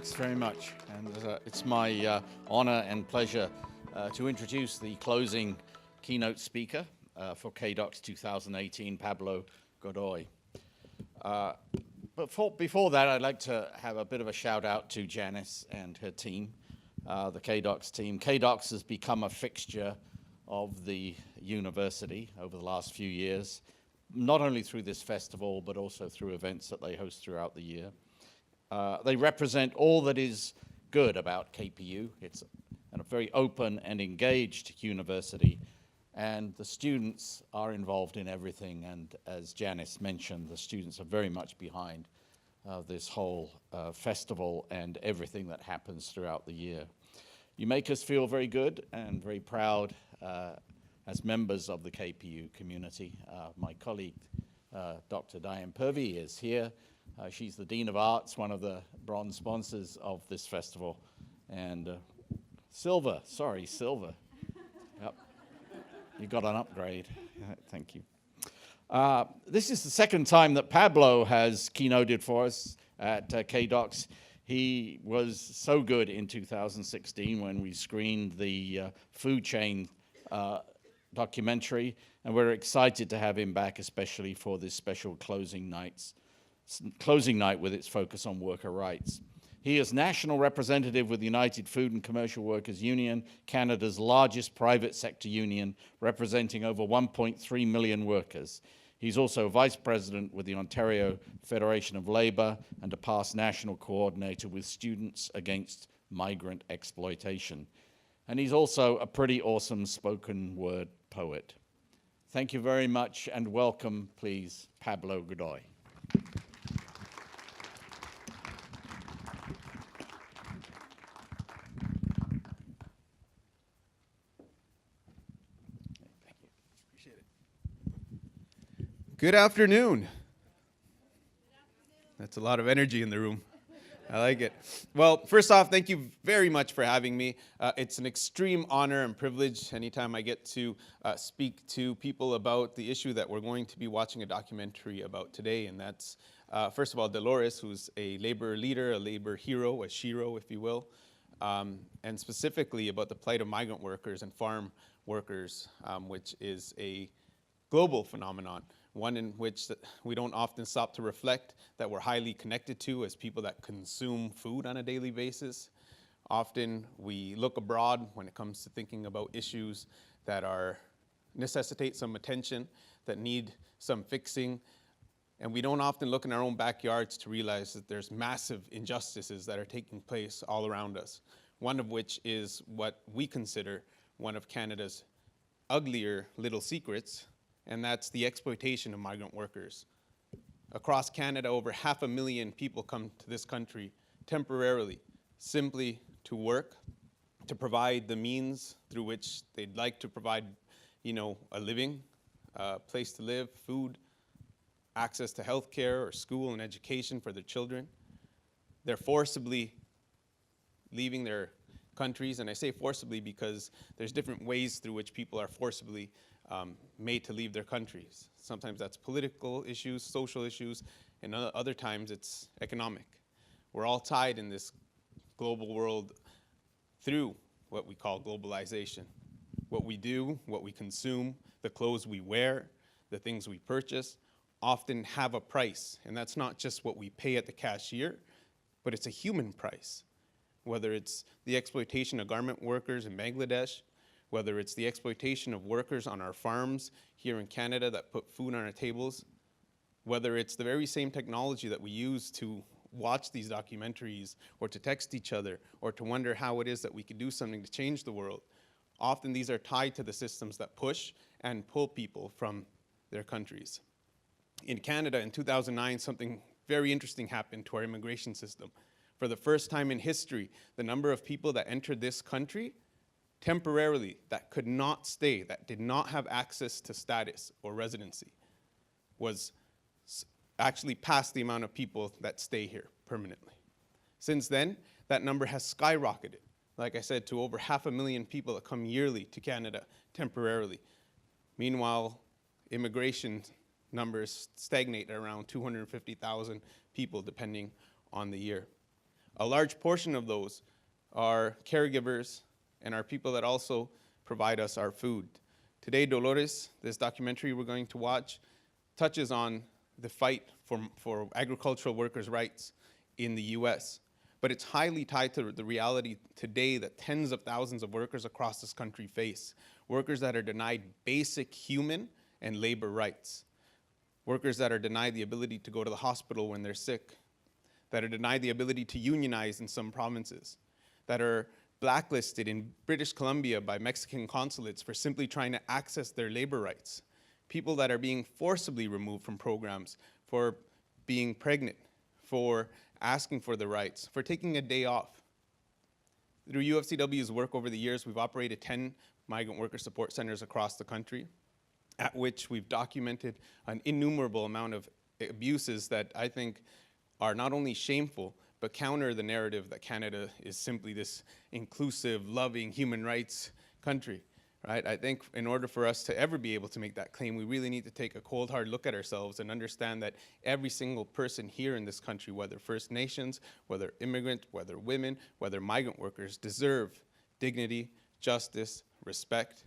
Thanks very much. And it's my honor and pleasure to introduce the closing keynote speaker for KDocs 2018, Pablo Godoy. But before that, I'd like to have a bit of a shout out to Janice and her team, the KDocs team. KDocs has become a fixture of the university over the last few years, not only through this festival, but also through events that they host throughout the year. They represent all that is good about KPU. It's a very open and engaged university, and the students are involved in everything. And as Janice mentioned, the students are very much behind this whole festival and everything that happens throughout the year. You make us feel very good and very proud as members of the KPU community. My colleague, Dr. Diane Purvey, is here. She's the Dean of Arts, one of the bronze sponsors of this festival. And Silver. Yep. You got an upgrade. Thank you. This is the second time that Pablo has keynoted for us at KDocs. He was so good in 2016 when we screened the food chain documentary, and we're excited to have him back, especially for this special closing night with its focus on worker rights. He is national representative with the United Food and Commercial Workers Union, Canada's largest private sector union, representing over 1.3 million workers. He's also vice president with the Ontario Federation of Labour and a past national coordinator with Students Against Migrant Exploitation. And he's also a pretty awesome spoken word poet. Thank you very much, and welcome, please, Pablo Godoy. Good afternoon. That's a lot of energy in the room. I like it. Well, first off, thank you very much for having me. It's an extreme honor and privilege anytime I get to speak to people about the issue that we're going to be watching a documentary about today, and that's, first of all, Dolores, who's a labor leader, a labor hero, a shero, if you will, and specifically about the plight of migrant workers and farm workers, which is a global phenomenon. One in which we don't often stop to reflect that we're highly connected to as people that consume food on a daily basis. Often we look abroad when it comes to thinking about issues that necessitate some attention, that need some fixing, and we don't often look in our own backyards to realize that there's massive injustices that are taking place all around us. One of which is what we consider one of Canada's uglier little secrets, and that's the exploitation of migrant workers. Across Canada, over 500,000 people come to this country temporarily, simply to work, to provide the means through which they'd like to provide, a living, a place to live, food, access to healthcare or school and education for their children. They're forcibly leaving their countries, and I say forcibly because there's different ways through which people are forcibly made to leave their countries. Sometimes that's political issues, social issues, and other times it's economic. We're all tied in this global world through what we call globalization. What we do, what we consume, the clothes we wear, the things we purchase, often have a price, and that's not just what we pay at the cashier, but it's a human price. Whether it's the exploitation of garment workers in Bangladesh, whether it's the exploitation of workers on our farms here in Canada that put food on our tables, whether it's the very same technology that we use to watch these documentaries or to text each other or to wonder how it is that we could do something to change the world. Often these are tied to the systems that push and pull people from their countries. In Canada in 2009, something very interesting happened to our immigration system. For the first time in history, the number of people that entered this country temporarily, that could not stay, that did not have access to status or residency, was actually past the amount of people that stay here permanently. Since then, that number has skyrocketed, like I said, to over 500,000 people that come yearly to Canada temporarily. Meanwhile, immigration numbers stagnate at around 250,000 people, depending on the year. A large portion of those are caregivers and are people that also provide us our food. Today, Dolores, this documentary we're going to watch, touches on the fight for agricultural workers' rights in the US. But it's highly tied to the reality today that tens of thousands of workers across this country face. Workers that are denied basic human and labor rights. Workers that are denied the ability to go to the hospital when they're sick. That are denied the ability to unionize in some provinces. That are blacklisted in British Columbia by Mexican consulates for simply trying to access their labor rights. People that are being forcibly removed from programs for being pregnant, for asking for the rights, for taking a day off. Through UFCW's work over the years, we've operated 10 migrant worker support centers across the country, at which we've documented an innumerable amount of abuses that I think are not only shameful, but counter the narrative that Canada is simply this inclusive, loving, human rights country. Right? I think in order for us to ever be able to make that claim, we really need to take a cold, hard look at ourselves and understand that every single person here in this country, whether First Nations, whether immigrant, whether women, whether migrant workers, deserve dignity, justice, respect.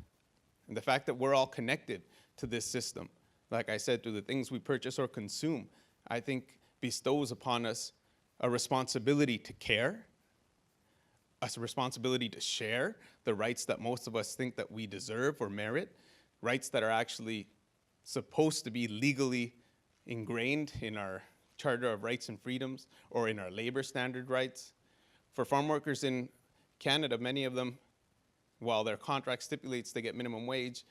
And the fact that we're all connected to this system, like I said, through the things we purchase or consume, I think bestows upon us a responsibility to care, a responsibility to share the rights that most of us think that we deserve or merit, rights that are actually supposed to be legally ingrained in our Charter of Rights and Freedoms or in our labor standard rights. For farm workers in Canada, many of them, while their contract stipulates they get minimum wage,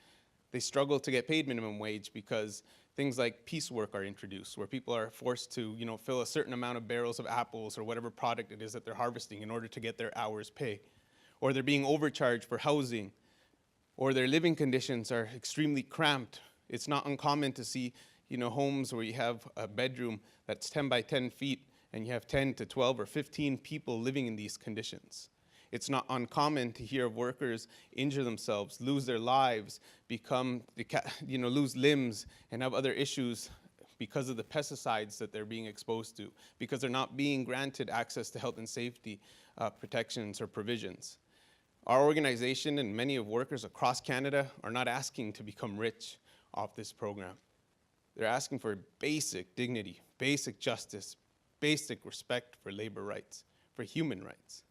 they struggle to get paid minimum wage because things like piecework are introduced, where people are forced to, fill a certain amount of barrels of apples or whatever product it is that they're harvesting in order to get their hour's pay. Or they're being overcharged for housing, or their living conditions are extremely cramped. It's not uncommon to see, homes where you have a bedroom that's 10 by 10 feet and you have 10 to 12 or 15 people living in these conditions. It's not uncommon to hear of workers injure themselves, lose their lives, lose limbs, and have other issues because of the pesticides that they're being exposed to, because they're not being granted access to health and safety protections or provisions. Our organization and many of workers across Canada are not asking to become rich off this program. They're asking for basic dignity, basic justice, basic respect for labor rights, for human rights.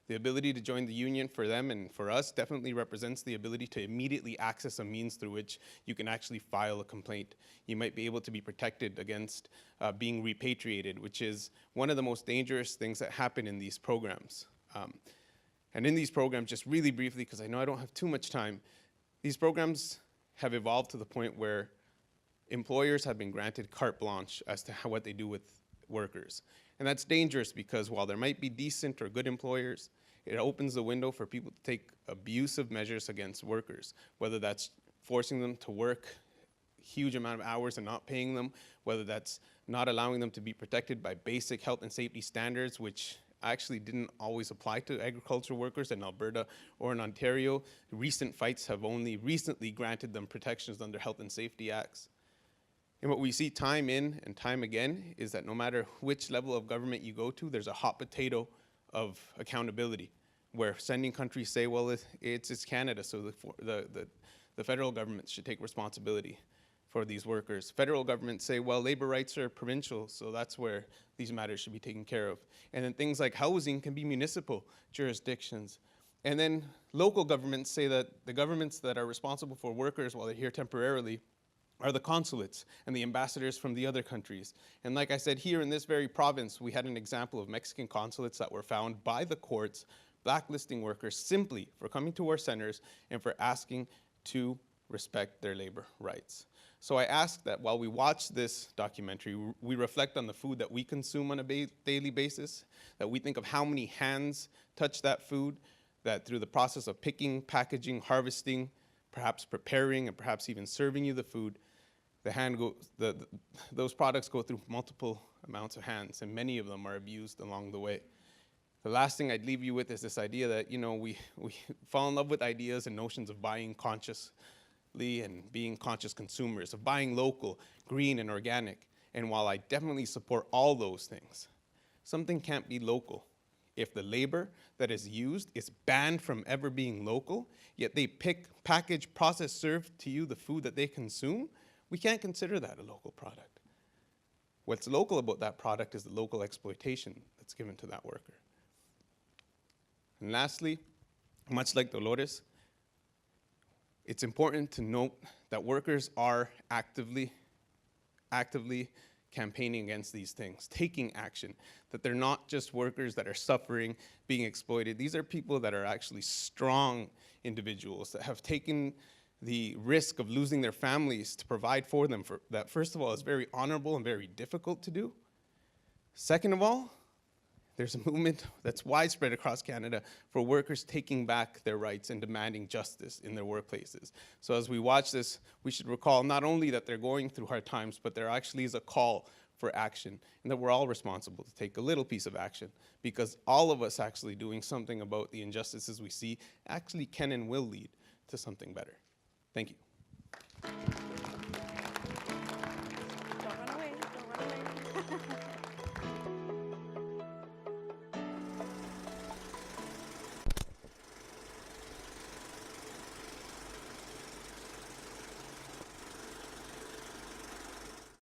The ability to join the union for them and for us definitely represents the ability to immediately access a means through which you can actually file a complaint. You might be able to be protected against being repatriated, which is one of the most dangerous things that happen in these programs. And in these programs, just really briefly, because I know I don't have too much time, these programs have evolved to the point where employers have been granted carte blanche as to what they do with workers. And that's dangerous because while there might be decent or good employers, it opens the window for people to take abusive measures against workers, whether that's forcing them to work a huge amount of hours and not paying them, whether that's not allowing them to be protected by basic health and safety standards, which actually didn't always apply to agricultural workers in Alberta or in Ontario. Recent fights have only recently granted them protections under health and safety acts. And what we see time in and time again is that no matter which level of government you go to, there's a hot potato of accountability, where sending countries say, well, it's Canada, so the federal government should take responsibility for these workers. Federal governments say, well, labor rights are provincial, so that's where these matters should be taken care of. And then things like housing can be municipal jurisdictions. And then local governments say that the governments that are responsible for workers while they're here temporarily are the consulates and the ambassadors from the other countries. And like I said, here in this very province, we had an example of Mexican consulates that were found by the courts blacklisting workers simply for coming to our centers and for asking to respect their labor rights. So I ask that while we watch this documentary, we reflect on the food that we consume on a daily basis, that we think of how many hands touch that food, that through the process of picking, packaging, harvesting, perhaps preparing, and perhaps even serving you the food, those products go through multiple amounts of hands, and many of them are abused along the way. The last thing I'd leave you with is this idea that, we fall in love with ideas and notions of buying consciously and being conscious consumers, of buying local, green, and organic. And while I definitely support all those things, something can't be local If the labor that is used is banned from ever being local, yet they pick, package, process, serve to you the food that they consume, we can't consider that a local product. What's local about that product is the local exploitation that's given to that worker. And lastly, much like Dolores, it's important to note that workers are actively campaigning against these things, taking action, that they're not just workers that are suffering, being exploited. These are people that are actually strong individuals that have taken the risk of losing their families to provide for them. That, first of all, is very honorable and very difficult to do. Second of all, there's a movement that's widespread across Canada for workers taking back their rights and demanding justice in their workplaces. So as we watch this, we should recall not only that they're going through hard times, but there actually is a call for action, and that we're all responsible to take a little piece of action, because all of us actually doing something about the injustices we see actually can and will lead to something better. Thank you.